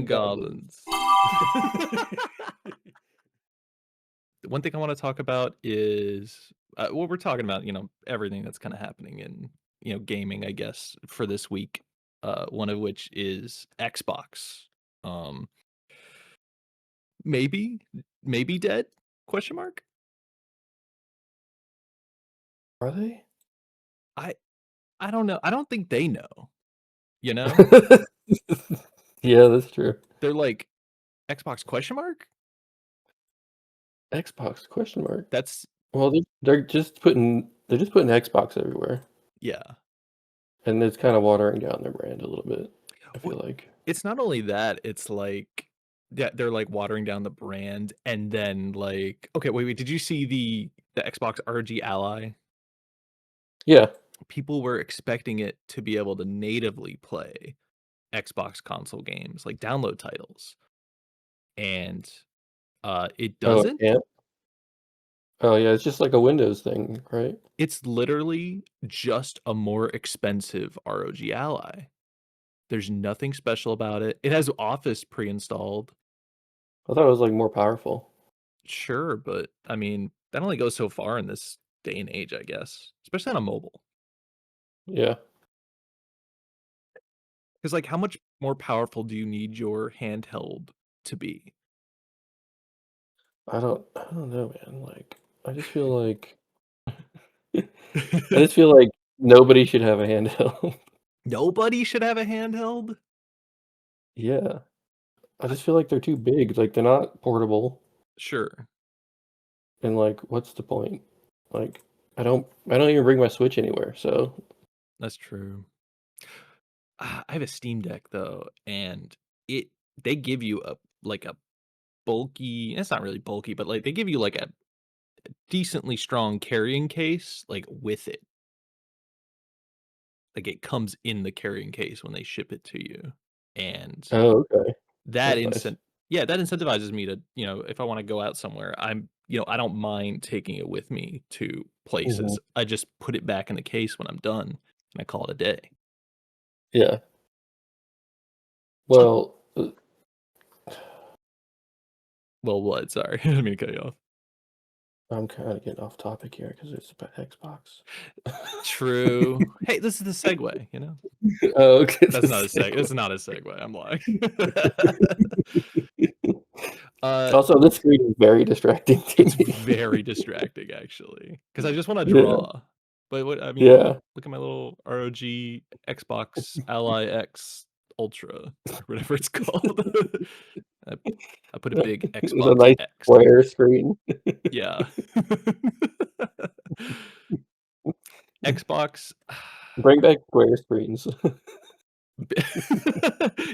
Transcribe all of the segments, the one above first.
playing playing Goblins. Goblins. One thing I want to talk about is well, we're talking about everything that's kind of happening in gaming, I guess, for this week. One of which is Xbox. Um, maybe, maybe dead? Question mark. Are they? I I don't know. I don't think they know. You know, Yeah, that's true. they're like Xbox question mark. Xbox question mark. That's Well, they're just putting Xbox everywhere, yeah. and it's kind of watering down their brand a little bit, I Well, feel like. it's not only that, it's like yeah, they're like watering down the brand and then like okay, wait, did you see the Xbox RG Ally? Yeah. People were expecting it to be able to natively play Xbox console games, like download titles. And it Oh, it doesn't. can't? Oh, yeah, it's just like a Windows thing, right? It's literally just a more expensive ROG Ally. There's nothing special about it. It has Office pre-installed. I thought it was, like, more powerful. Sure, but I mean, that only goes so far in this day and age, I guess, especially on a mobile. Yeah. Because like, how much more powerful do you need your handheld to be? I don't know, man, like, I just feel like I just feel like nobody should have a handheld. Nobody should have a handheld. Yeah. I I, just feel like they're too big, like, they're not portable, sure, and, like, what's the point? Like, I don't even bring my Switch anywhere, so that's true. I have a Steam Deck though, and it they give you a like a bulky. It's not really bulky, but like they give you like a decently strong carrying case, like with it. Like it comes in the carrying case when they ship it to you, and Oh, okay. that That's nice. incent yeah, that incentivizes me to, if I wanna go out somewhere, I don't mind taking it with me to Mhm. places. I just put it back in the case when I'm done, and I call it a day. Yeah. So Well, well, what? Sorry, I didn't mean to cut you off. I'm kinda getting off topic here because it's about Xbox. True. Hey, this is the segue, you know? Oh, okay, That's the not a seg segue. it's not a segue, I'm lying. Uh, Also, this screen is very distracting to it's me. very distracting actually, because I just wanna Yeah, draw. But what I mean, yeah. look at my little ROG Xbox Ally X Ultra, or whatever it's called. I I put a big With a Xbox nice X on it. square screen. Yeah. Xbox Bring back square screens.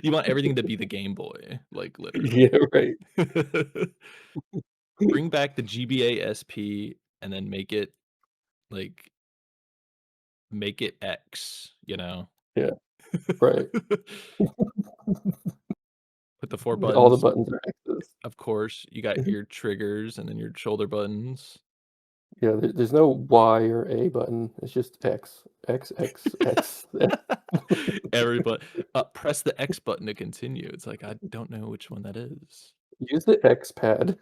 You want everything to be the Game Boy, like, literally. Yeah, right. Bring back the GBA SP and then like, make it X, you know? Yeah, right. Put the 4 All the buttons, buttons are X's. of course, you got your triggers and then your shoulder buttons. Yeah, there's no Y or A button, it's just X. X, X, X. Everybody press the X button to continue. It's like, I don't know which one that is. Use the X pad.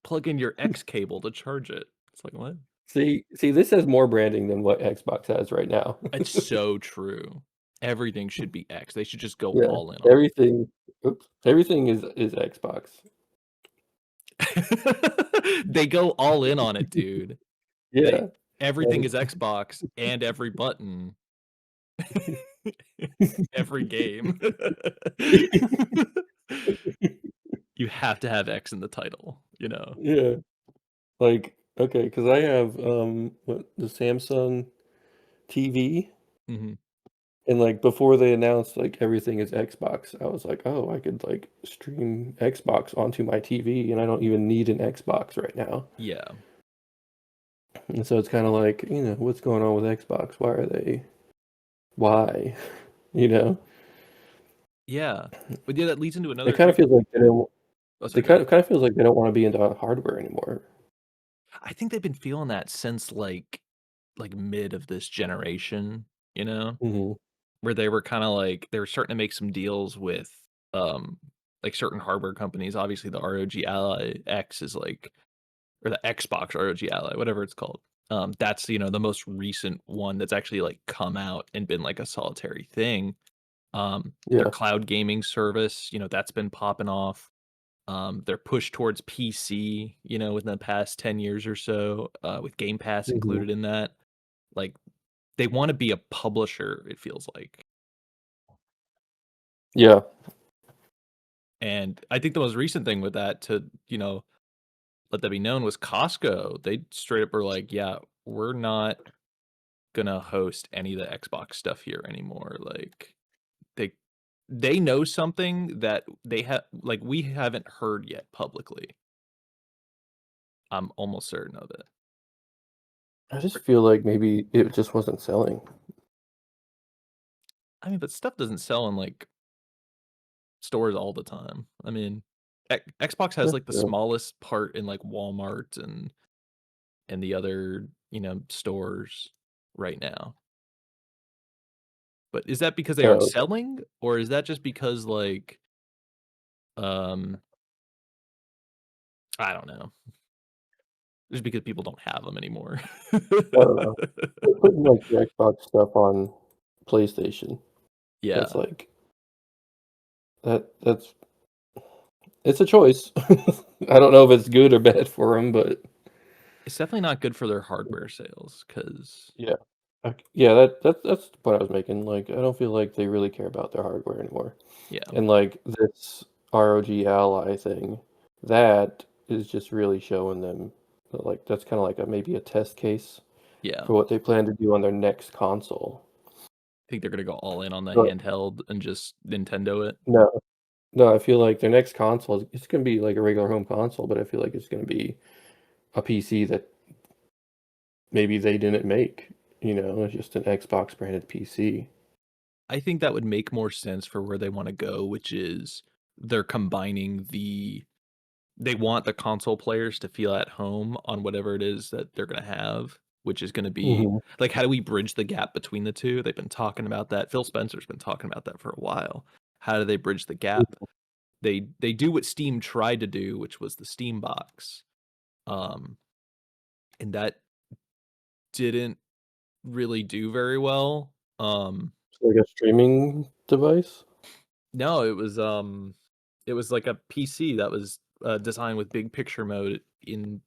Plug in your X cable to charge it. It's like, what? See, this has more branding than what Xbox has right now. It's so true. Everything should be X. They should just go Yeah, all in on everything is Xbox. it. They go all in on it, dude. They Yeah, everything like is Xbox and every button. Every game. You have to have X in the title, you know? yeah, like, okay, because I have, the Samsung TV, Mhm. and, like, before they announced, like, everything is Xbox, I was like, "Oh, I could, like, stream Xbox onto my TV, and I don't even need an Xbox right now." Yeah. And so it's kinda like, what's going on with Xbox? Why? You know? Yeah. But yeah, that leads into It another kinda great feels like they don't oh, sorry, It go ahead. kinda feels like they don't wanna be into hardware anymore. I think they've been feeling that since, like, mid of this generation, you know? Mhm. where they were kinda like they were starting to make some deals with, um, like, certain hardware companies. Obviously, the ROG Ally X is, like or the Xbox ROG Ally, whatever it's called. That's, the most recent one that's actually, like, come out and been, like, a solitary thing. Their Yeah. cloud gaming service, that's been popping off. Their push towards PC, within the past 10 years or so, with Game Pass Mhm. included in that. Like, they wanna be a publisher, it feels like. Yeah. And I think the most recent thing with that to, let that be known was Costco. They straight up were like, "Yeah, we're not gonna host any of the Xbox stuff here anymore." Like, they they know something that they have like, we haven't heard yet publicly. I'm almost certain of it. I just feel like maybe it just wasn't selling. I mean, but stuff doesn't sell in, like, stores all the time. I mean, Xbox has, That's like, the true. smallest part in, like, Walmart and the other, stores right now. But is that because they aren't Oh, okay. selling, or is that just because, like, um, I don't know, just because people don't have them anymore? I don't know. Putting, like, the Xbox stuff on PlayStation, that's, Yeah. like that's it's a choice. I don't know if it's good or bad for them, but It's definitely not good for their hardware sales, because yeah. Yeah, that's the point I was making, like, I don't feel like they really care about their hardware anymore. yeah, And, like, this ROG Ally thing, that is just really showing them that, like, that's kinda like a maybe a test case yeah. for what they plan to do on their next console. I think they're gonna go all in on the But handheld and just Nintendo it. no, no, I feel like their next console is it's gonna be like a regular home console, but I feel like it's gonna be a PC that maybe they didn't make, it's just an Xbox branded PC. I think that would make more sense for where they wanna go, which is they're combining they want the console players to feel at home on whatever it is that they're gonna have, which is gonna be Mhm. like, how do we bridge the gap between the 2? They've been talking about that. Phil Spencer's been talking about that for a while. How do they bridge the gap? They do what Steam tried to do, which was the Steam box, um, and that didn't really do very well. It's like a streaming device? No, it was like a PC that was, designed with big picture mode in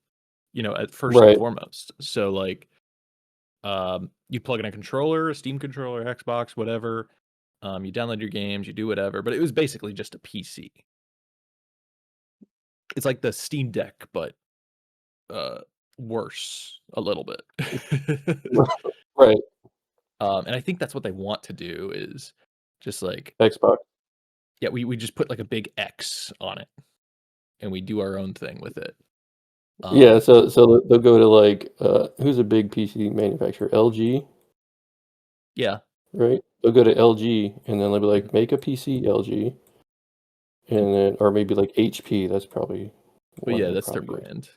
at first and Right. foremost. So, like, you plug in a controller, a Steam controller, Xbox, whatever, you download your games, you do whatever, but it was basically just a PC. It's like the Steam Deck, but, uh, worse a little bit. Right. And I think that's what they want to do is just like, Xbox. yeah, we just put like a big X on it and we do our own thing with it. Yeah, Um, so they'll go to, like, who's a big PC manufacturer? LG, yeah. right? They'll go to LG, and then they'll be Mhm. like, "Make a PC, LG," And and then or maybe, like, HP, that's probably but one yeah, they're that's their probably brand.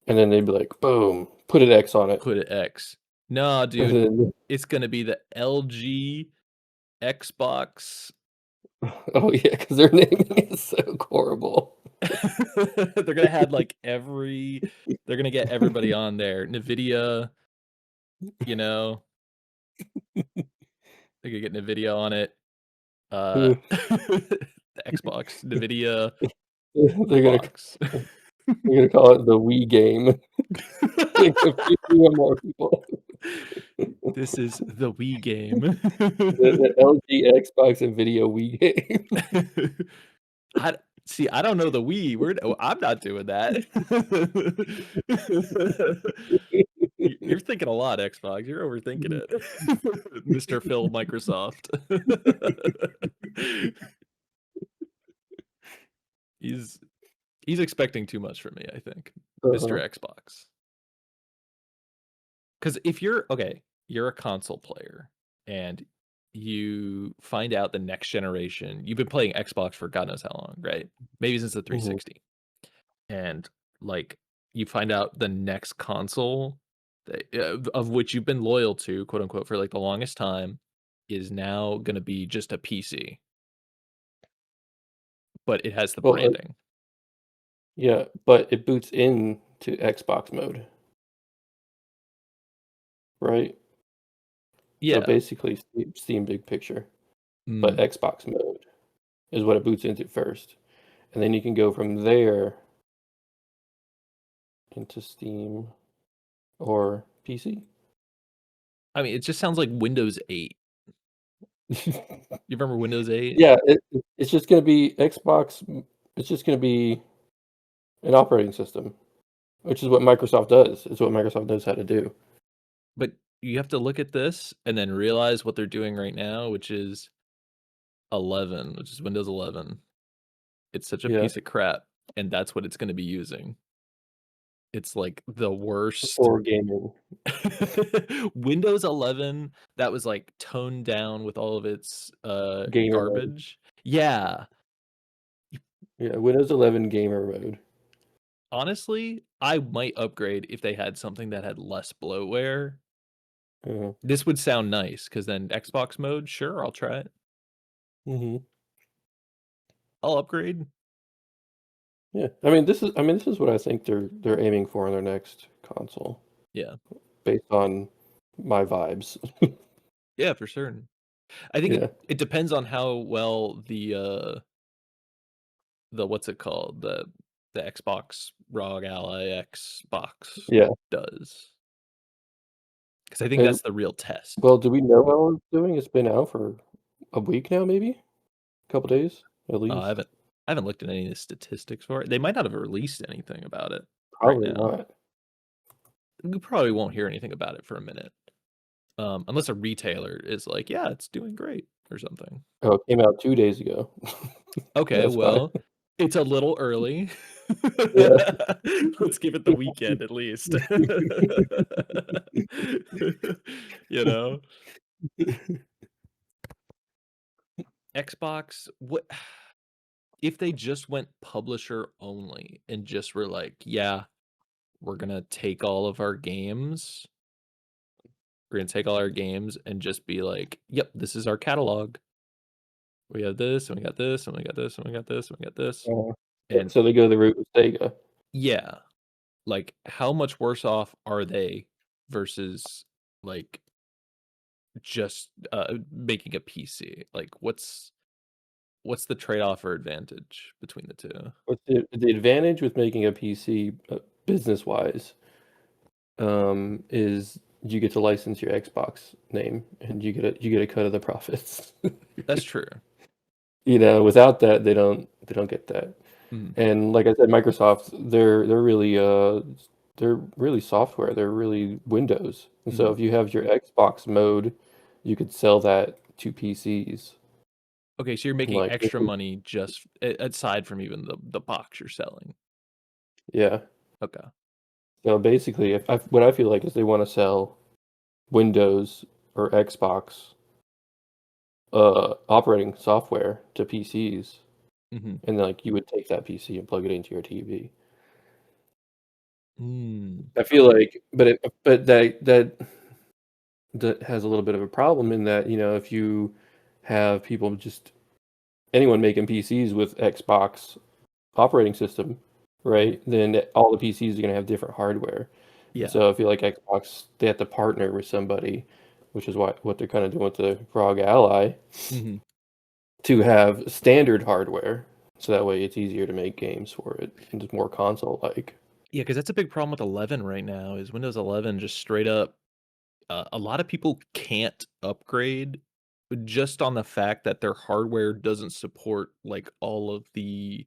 and then they'd be like, "Boom, put an X on it." Put it X. No, And dude, then it's gonna be the LG Xbox. oh, yeah, because their naming is so horrible. They're gonna have like they're gonna get everybody on there. Nvidia, you know, they could get Nvidia on it. The Xbox, Nvidia They're gonna box. they're gonna call it the Wii game to confuse even more people. This is the Wii game. The LG Xbox and video Wii game. I see, I don't know the Wii. I'm not doing that. You're thinking a lot, Xbox. You're overthinking it. Mr. Phil Microsoft. He's he's expecting too much from me, I think. Mr. Uh-huh. Xbox. Because if you're okay, you're a console player and you find out the next generation, you've been playing Xbox for God knows how long, right? Maybe since the Mhm. 360. And like you find out the next console of which you've been loyal to, quote unquote, for like the longest time is now gonna be just a PC, but it has the Well, branding. yeah, but it boots in to Xbox mode, right? So Yeah. basically, Steam Big Picture, but Mm. Xbox mode is what it boots into first, and then you can go from there into Steam or PC. I mean, it just sounds like Windows 8. You remember Windows 8? Yeah, it's just gonna be Xbox it's just gonna be an operating system, which is what Microsoft does. It's what Microsoft knows how to do. But you have to look at this and then realize what they're doing right now, which is 11, which is Windows 11. It's such a Yeah, piece of crap, and that's what it's gonna be using. It's like the worst. for gaming. Windows 11 that was, like, toned down with all of its, Gamer mode. garbage. Yeah. Yeah, Windows 11 gamer mode. Honestly, I might upgrade if they had something that had less bloatware. Uh, This would sound nice, because then Xbox mode, sure, I'll try it. mhm. I'll upgrade. Yeah, I mean, this is what I think they're aiming for in their next console, Yeah. based on my vibes. Yeah, for certain. I think it Yeah, it depends on how well the what's it called? The Xbox ROG Ally Xbox yeah, does, because I think and that's the real test. well, do we know how it's doing? It's been out for a week now, maybe? A couple days, at I least? haven't looked at any of the statistics for it. They might not have released anything about it right Probably now. not. We probably won't hear anything about it for a minute, unless a retailer is like, "Yeah, it's doing great," or something. Oh, it came out 2 days ago. Okay, That's why. well, it's a little early. Yeah. Let's give it the weekend at least. You know? Xbox, what if they just went publisher only and just were like, "Yeah, we're gonna take all of our games. We're gonna take all our games and just be like, yep, this is our catalog. We have this, and we got this, and we got this, and we got this, and we got this." Uh-huh. And So they go the route with Sega. yeah, like, how much worse off are they versus, like, just, making a PC? Like, what's the trade-off or advantage between the 2? What's the advantage with making a PC, business-wise, is you get to license your Xbox name, and you get a cut of the profits. That's true. You know, without that, they don't get that. Mhm, And like I said, Microsoft, they're really software. They're really Windows. And so mhm. if you have your Xbox mode, you could sell that to PCs. Okay, so you're making Like, extra money just a aside from even the box you're selling. yeah. Okay. So basically, if I, what I feel like is they want to sell Windows or Xbox operating software to PCs, Mhm. and like you would take that PC and plug it into your TV. Mm, I feel like, but that has a little bit of a problem in that, you know, if you have people just anyone making PCs with Xbox operating system, mhm. right? Then all the PCs are going to have different hardware. And Yeah. so I feel like Xbox, they have to partner with somebody, which is what they're kind of doing with the ROG Ally, Mhm. to have standard hardware. So that way it's easier to make games for it and it's more console-like. Yeah, because that's a big problem with 11 right now is Windows 11 just straight up, a lot of people can't upgrade just on the fact that their hardware doesn't support, like, all of the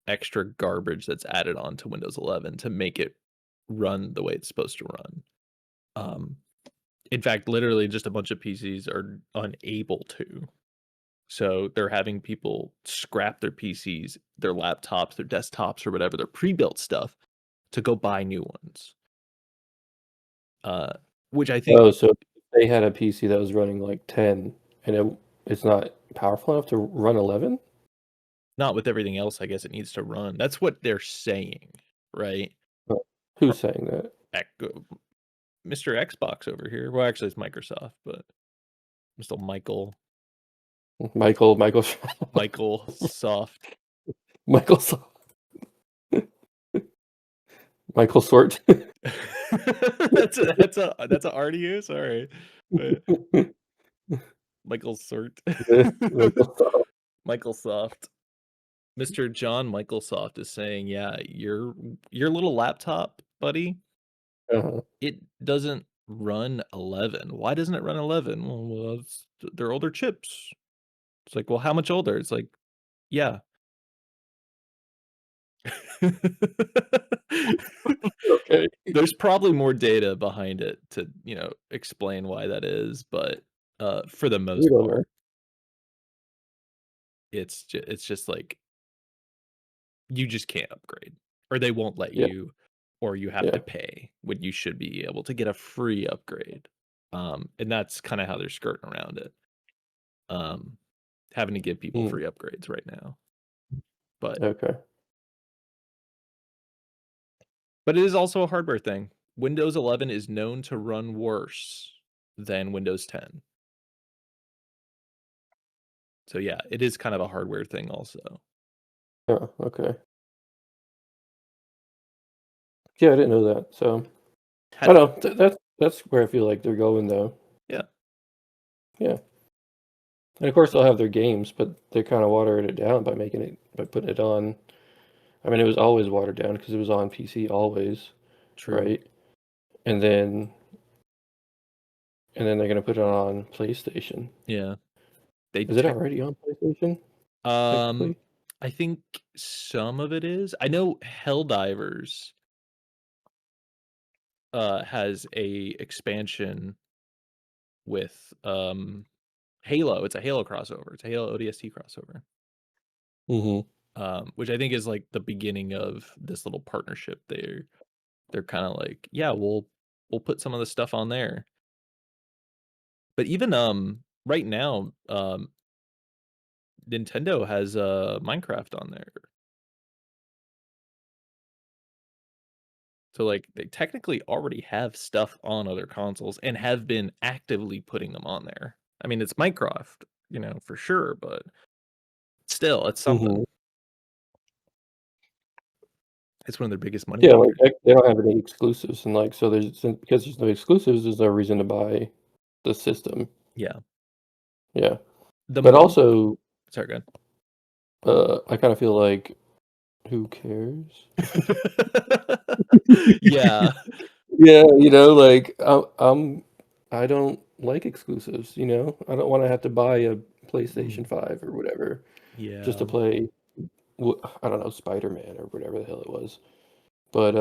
extra garbage that's added on to Windows 11 to make it run the way it's supposed to run. Um, in fact, literally just a bunch of PCs are unable to. So they're having people scrap their PCs, their laptops, their desktops, or whatever, their pre-built stuff to go buy new ones. Uh, which I think Oh, so if they had a PC that was running like 10 and it's not powerful enough to run 11? not with everything else, I guess it needs to run. That's what they're saying, right? Oh, Or who's saying that? Mr. Xbox over here. Well, actually, it's Microsoft, but Mr. Michael Michael Soft. Michael So Michael Sort. That's a R to use? Alright. Michael Sort. Yeah, Michael So Michael Soft. Mr. John Michelsoft is saying, "Yeah, your little laptop, buddy, Uh-huh. it doesn't run 11. Why doesn't it run 11?" "Well, it's they're older chips." It's like, "Well, how much older?" It's like, "Yeah." Okay. There's probably more data behind it to, explain why that is, but, for the We most don't know. part, it's just like you just can't upgrade, or they won't let Yeah, you, or you have to yeah. pay when you should be able to get a free upgrade. And that's kinda how they're skirting around it, um, having to give people Mm, free upgrades right now. But okay. but it is also a hardware thing. Windows 11 is known to run worse than Windows 10. So, yeah, it is kind of a hardware thing also. Oh, okay. Yeah, I didn't know that, so I Had don't know, that's where I feel like they're going, though. Yeah, Yeah, and of course, they'll have their games, but they're kinda watering it down by putting it on. I mean, it was always watered down because it was on PC always, true. right? And then they're gonna put it on PlayStation. Yeah. They Is it tech already on PlayStation, um, technically? I think some of it is. I know Helldivers, has a expansion with, Halo. It's a Halo crossover. It's a Halo ODST crossover, Mhm. which I think is, like, the beginning of this little partnership. They're kinda like, "Yeah, we'll put some of the stuff on there." But even, right now, Nintendo has, Minecraft on there. So, like, they technically already have stuff on other consoles and have been actively putting them on there. I mean, it's Minecraft, for sure, but still, it's something. Mhm. It's one of their biggest money Yeah, like, makers. they don't have any exclusives, and, like, so because there's no exclusives, there's no reason to buy the system. Yeah. Yeah. The But most also, Sorry, go I kinda feel like, who cares? Yeah. Yeah, like, I don't like exclusives, you know? I don't wanna have to buy a Mm. PlayStation 5 or whatever just to Yeah. play I don't know, Spider-Man or whatever the hell it was. But,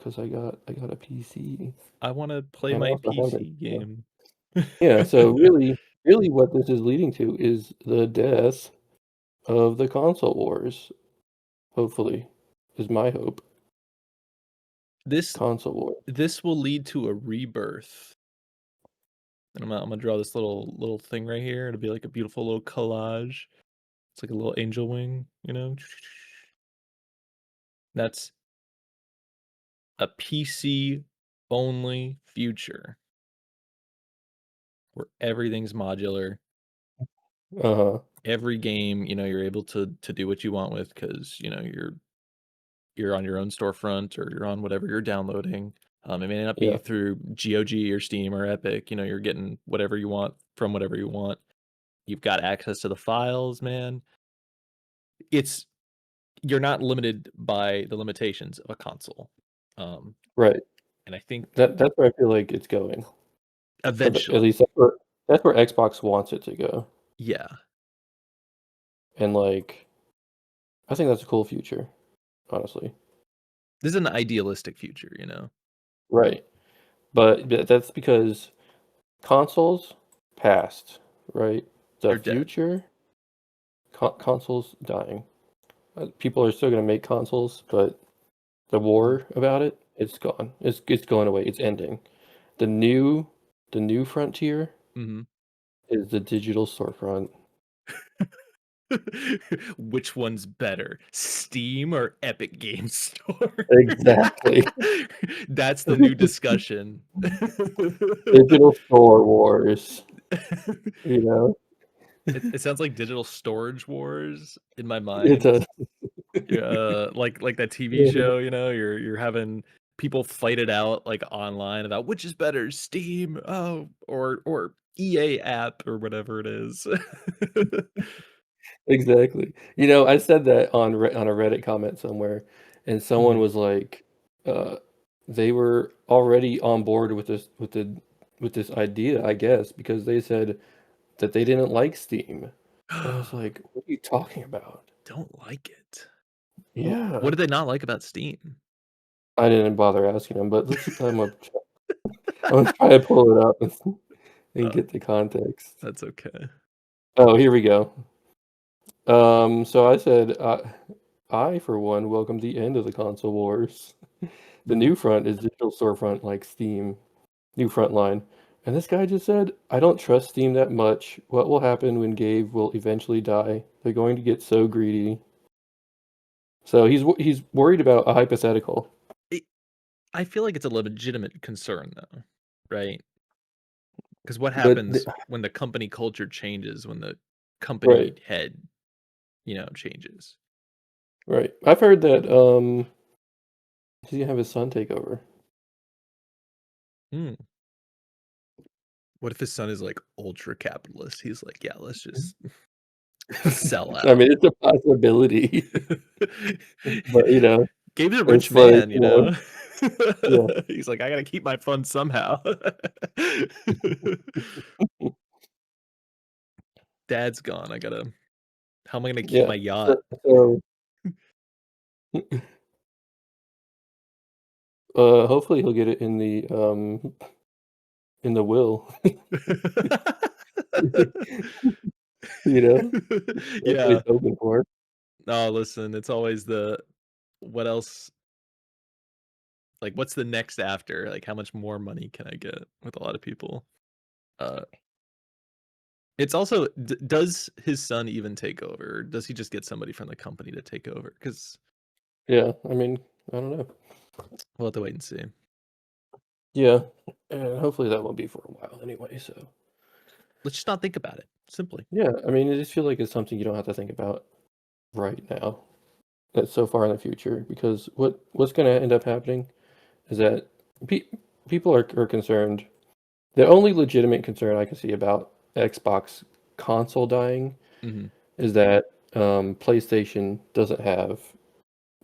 'cause I got a PC, I wanna play and I my also have it, PC game. yeah, so really what this is leading to is the death of the console wars, hopefully, is my hope. This Console war. this will lead to a rebirth. And I'm gonna draw this little thing right here. It'll be like a beautiful little collage. It's like a little angel wing. That's a PC only future where everything's modular. Uh-huh, Every game, you're able to do what you want with because you're on your own storefront or you're on whatever you're downloading. It may not be yeah, through GOG or Steam or Epic. You're getting whatever you want from whatever you want. You've got access to the files, man. It's You're not limited by the limitations of a console. Um, right. and I think That's where I feel like it's going, for the at eventually, least that's where Xbox wants it to go, yeah, and, like, I think that's a cool future, honestly. this is an idealistic future. Right, but that's because consoles passed, right? The They're dead. future, consoles dying. People are still gonna make consoles, but the Mhm, war about it, it's gone. It's going away. It's ending. The new the new frontier mhm. is the digital storefront. Which one's better, Steam or Epic Games Store? Exactly. That's the new discussion. Digital store wars. you know? It sounds like digital storage wars in my It mind. does. Yeah, like that TV Yeah, show, you're having people fight it out, like, online about which is better, Steam, oh, or EA app or whatever it is. exactly. I said that on a Reddit comment somewhere, and someone Mhm. was like, uh, they were already on board with this idea, I guess, because they said that they didn't like Steam. And I was like, "What are you talking about?" Don't like it. What Yeah. did they not like about Steam? I didn't bother asking him, but I'm gonna try to pull it up and Oh, get the context. that's okay. Oh, here we go. So I said, I, for one, welcome the end of the console wars. The Mhm. new front is digital storefront like Steam, new front line. And this guy just said, I don't trust Steam that much. What will happen when Gabe will eventually die? They're going to get so greedy. So he's worried about a hypothetical. It I feel like it's a legitimate concern though, right? Because what But happens when the company culture changes, when the right, company head, changes? right. I've heard that he's gonna have his son take over. Hmm. What if his son is, like, ultra capitalist? He's like, "Yeah, let's just sell I out." mean, it's a possibility, but Gabe's a rich it's like, man, yeah, He's like, "I gotta keep my funds somehow." Dad's gone, how am I gonna keep yeah. my So, yacht? so hopefully he'll get it in the will. You know, that's what he's Yeah. hoping for. No, listen, it's always what else like, what's the next after? Like, how much more money can I get with a lot of people? Uh, it's also does his son even take over? Or does he just get somebody from the company to take over? Because Yeah, I mean, I don't know. we'll have to wait and see. Yeah, and hopefully that won't be for a while anyway. So Let's just not think about it, simply. yeah, I mean, I just feel like it's something you don't have to think about right now. That's so far in the future because what's going to end up happening is that pe people are concerned. The only legitimate concern I can see about Xbox console dying Mhm. is that PlayStation doesn't have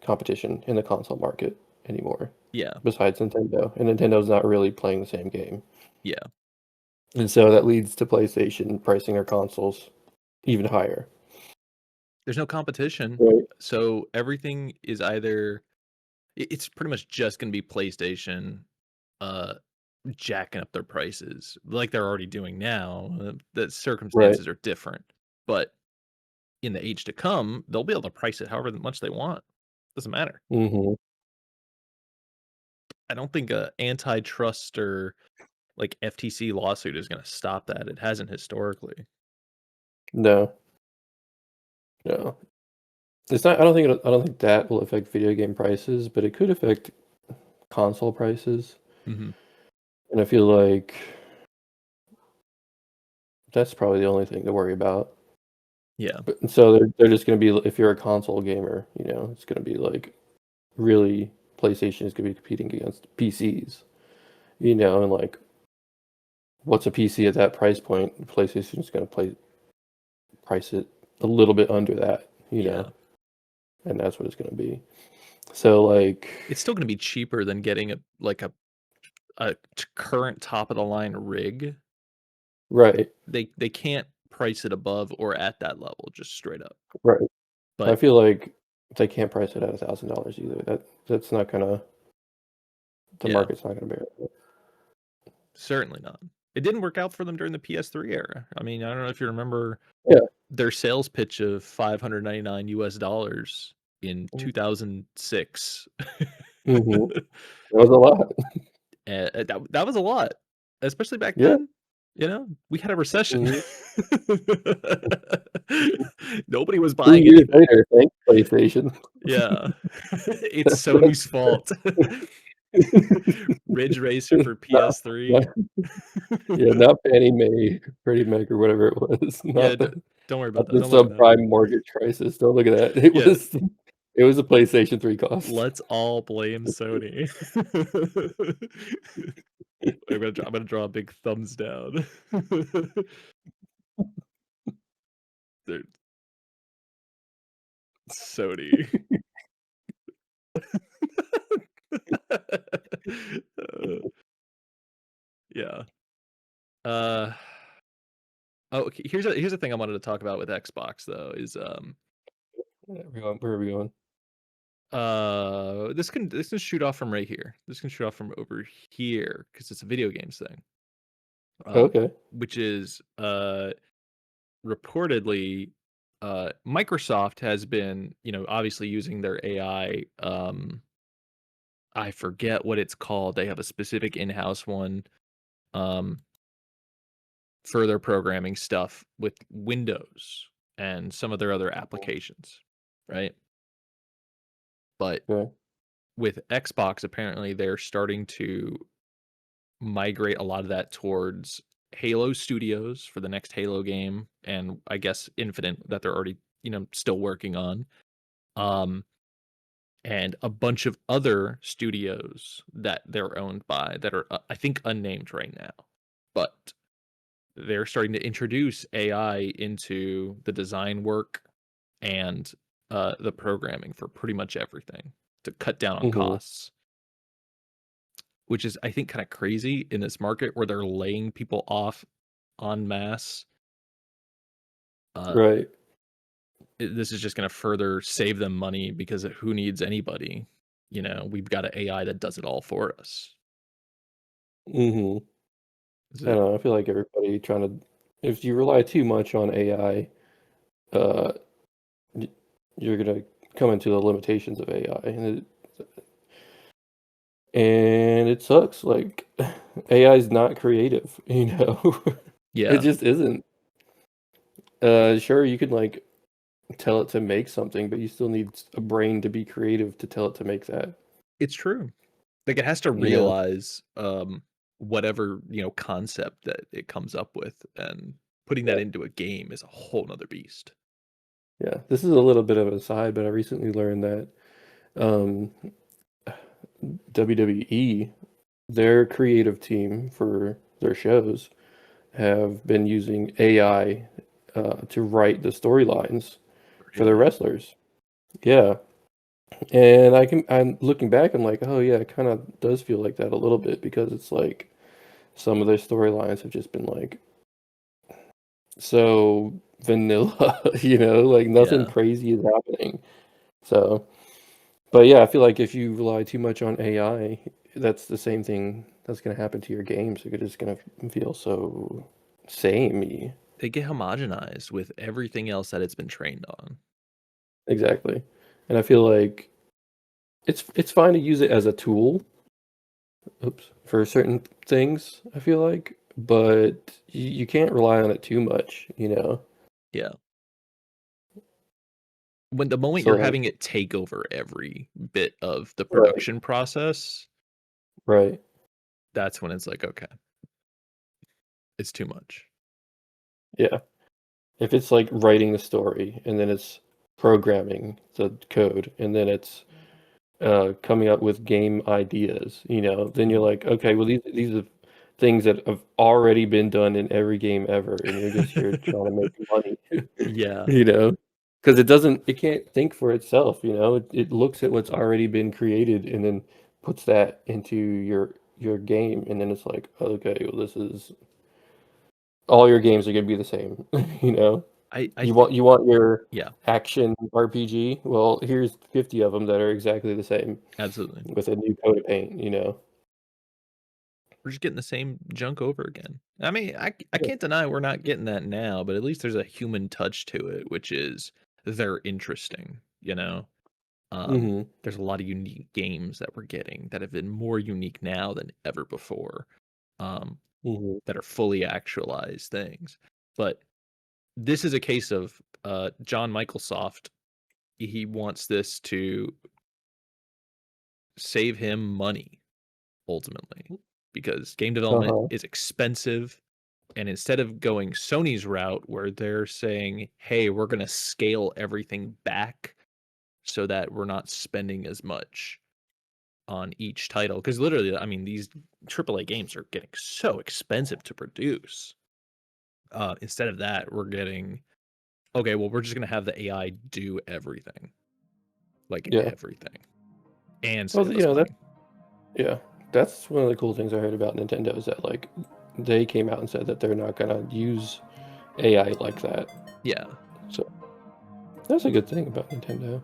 competition in the console market anymore, Yeah, besides Nintendo, and Nintendo's not really playing the same game. yeah. And so that leads to PlayStation pricing their consoles even higher. There's no competition, Right. so everything is either it's pretty much just gonna be PlayStation, uh, jacking up their prices like they're already doing now. The Right. circumstances are different, but in the age to come, they'll be able to price it however much they want. Doesn't matter. Mhm. I don't think a antitrust or like FTC lawsuit is gonna stop that. It hasn't historically. No. No. It's not I don't think that will affect video game prices, but it could affect console prices, Mhm. and I feel like that's probably the only thing to worry about. Yeah. But and so they're just gonna be if you're a console gamer, it's gonna be like really PlayStation is gonna be competing against PCs, and like what's a PC at that price point? PlayStation is gonna price it a little bit under that, Yeah. and that's what it's gonna be. So like, It's still gonna be cheaper than getting a current top of the line rig. right, They can't price it above or at that level, just straight up. right. I But feel like they can't price it at $1,000 either. That's not gonna the yeah, market's not gonna bear it. certainly not. It didn't work out for them during the PS3 era. I mean, I don't know if you remember Yeah. their sales pitch of $599 in Mm. 2006. Mhm. That was a lot. That was a lot, especially back Yeah. then. We had a recession. Mhm. Nobody was 2 buying years anything. later, thanks PlayStation. Yeah. It's That's Sony's fault. Ridge Racer for Not not PS3. yeah, not Fannie Mae, Freddie Mac, or whatever it was. Yeah, Not don't worry about not that. the Don't look at that. subprime mortgage crisis. Don't look at that. Yeah, It was a PlayStation 3 cost. let's all blame Sony. I'm gonna draw a big thumbs down. Dude, Sony. Uh, yeah. Uh, oh, okay, here's a thing I wanted to talk about with Xbox though, is, Where are we going? this can shoot off from right here. This can shoot off from over here because it's a video games thing. Okay. Which is, reportedly, Microsoft has been, obviously using their AI, I forget what it's called. They have a specific in-house one, um, for their programming stuff with Windows and some of their other applications, right? But Okay. with Xbox, apparently they're starting to migrate a lot of that towards Halo Studios for the next Halo game, and I guess Infinite that they're already, still working on. Um, and a bunch of other studios that they're owned by that are, I think, unnamed right now. But they're starting to introduce AI into the design work and the programming for pretty much everything to cut down on Mhm. costs, which is, I think, kind of crazy in this market where they're laying people off en masse. Uh, Right. this is just going to further save them money because who needs anybody? We've got an AI that does it all for us. Mhm. Is I it? don't know, I feel like everybody trying to if you rely too much on AI, uh, y you're gonna come into the limitations of AI, and it sucks, like, AI is not creative, you know? It Yeah, just isn't. Sure, you could, like, tell it to make something, but you still need a brain to be creative to tell it to make that, it's true. Like, it has to you know? realize, whatever, concept that it comes up with, and putting that Yeah, into a game is a whole 'nother beast. yeah. This is a little bit of an aside, but I recently learned that, um, WWE, their creative team for their shows have been using AI, to write the storylines for their Really? wrestlers. Yeah, and I'm looking back, I'm like, "Oh, yeah, it kinda does feel like that a little bit," because it's like some of their storylines have just been, like, so vanilla, like, nothing Yeah. crazy is happening. So but, yeah, I feel like if you rely too much on AI, that's the same thing that's gonna happen to your games. You're just gonna feel so samey. They get homogenized with everything else that it's been trained on. Exactly. And I feel like it's fine to use it as a tool, oops, for certain things, I feel like, but you can't rely on it too much, you know? Yeah. When the moment So, you're like having it take over every bit of the right, production process, right, that's when it's like, "Okay, it's too much." yeah. If it's, like, writing the story, and then it's programming the code, and then it's coming up with game ideas, then you're Mhm. like, okay, well these are things that have already been done in every game ever, and you're just here trying to make money, Yeah. you know, because it can't think for itself, it looks at what's already been created and then puts that into your game, and then it's like, okay, well all your games are gonna be the same, you know. I You think want your yeah, action RPG? Well, here's 50 of them that are exactly the same absolutely. with a new coat of paint. We're just getting the same junk over again. I mean, I Yeah. can't deny we're not getting that now, but at least there's a human touch to it, which is they're interesting, you know? Mhm, There's a lot of unique games that we're getting that have been more unique now than ever before, um, mhm, that are fully actualized things. But this is a case of John Michelsoft. He wants this to save him money. ultimately, because game development Uh-huh. is expensive, and instead of going Sony's route where they're saying, "Hey, we're gonna scale everything back so that we're not spending as much on each title," because literally, I mean, these AAA games are getting so expensive to produce. Instead of that, we're getting, "Okay, well, we're just gonna have the AI do everything, like, Yeah. everything, and Well, save us that money." yeah. That's one of the cool things I heard about Nintendo is that, like, they came out and said that they're not gonna use AI like that. Yeah. So, that's a good thing about Nintendo.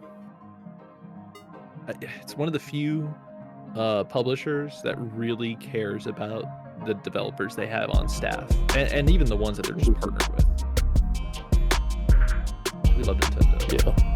It's one of the few, publishers that really cares about the developers they have on staff, and even the ones that they're just partnered with. We love Nintendo. Yeah.